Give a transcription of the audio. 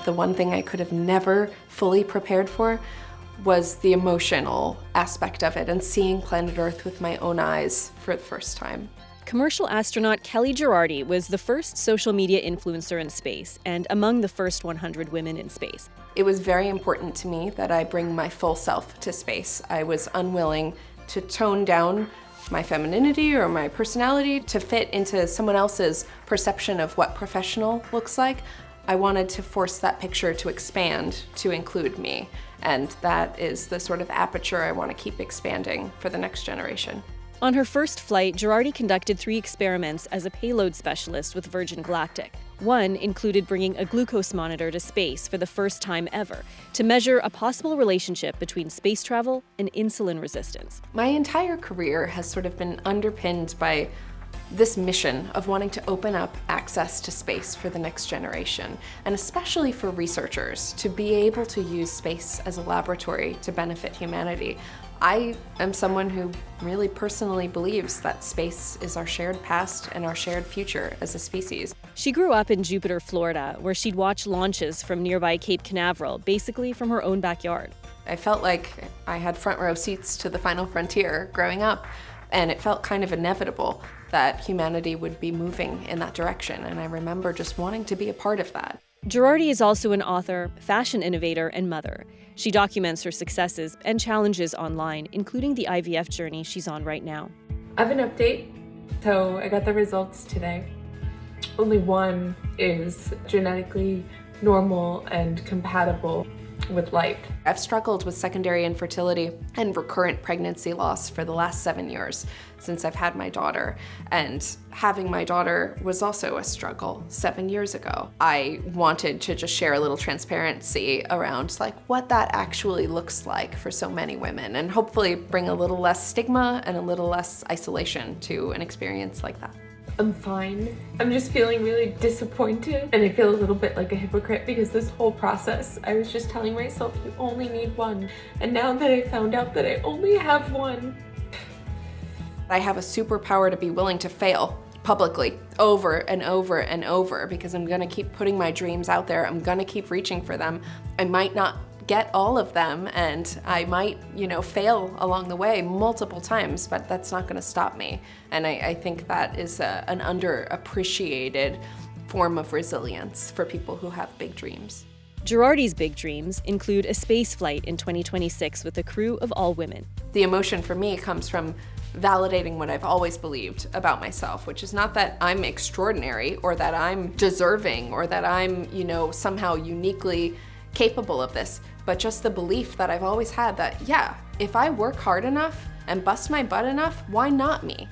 the one thing I could have never fully prepared for was the emotional aspect of it and seeing planet Earth with my own eyes for the first time. Commercial astronaut Kellie Gerardi was the first social media influencer in space and among the first 100 women in space. It was very important to me that I bring my full self to space. I was unwilling to tone down my femininity or my personality to fit into someone else's perception of what professional looks like. I wanted to force that picture to expand to include me, and that is the sort of aperture I want to keep expanding for the next generation. On her first flight, Gerardi conducted 3 experiments as a payload specialist with Virgin Galactic. One included bringing a glucose monitor to space for the first time ever to measure a possible relationship between space travel and insulin resistance. My entire career has sort of been underpinned by this mission of wanting to open up access to space for the next generation, and especially for researchers to be able to use space as a laboratory to benefit humanity. I am someone who really personally believes that space is our shared past and our shared future as a species. She grew up in Jupiter, Florida, where she'd watch launches from nearby Cape Canaveral, basically from her own backyard. I felt like I had front row seats to the final frontier growing up, and it felt kind of inevitable that humanity would be moving in that direction, and I remember just wanting to be a part of that. Gerardi is also an author, fashion innovator, and mother. She documents her successes and challenges online, including the IVF journey she's on right now. I have an update. So I got the results today. Only one is genetically normal and compatible with life. I've struggled with secondary infertility and recurrent pregnancy loss for the last 7 years since I've had my daughter. And having my daughter was also a struggle 7 years ago. I wanted to just share a little transparency around like what that actually looks like for so many women, and hopefully bring a little less stigma and a little less isolation to an experience like that. I'm fine. I'm just feeling really disappointed, and I feel a little bit like a hypocrite because this whole process, I was just telling myself you only need one, and now that I found out that I only have one. I have a superpower to be willing to fail publicly over and over and over because I'm gonna keep putting my dreams out there. I'm gonna keep reaching for them. I might not get all of them, and I might, fail along the way multiple times, but that's not gonna stop me. And I think that is an underappreciated form of resilience for people who have big dreams. Gerardi's big dreams include a space flight in 2026 with a crew of all women. The emotion for me comes from validating what I've always believed about myself, which is not that I'm extraordinary or that I'm deserving or that I'm, somehow uniquely capable of this, but just the belief that I've always had that, yeah, if I work hard enough and bust my butt enough, why not me?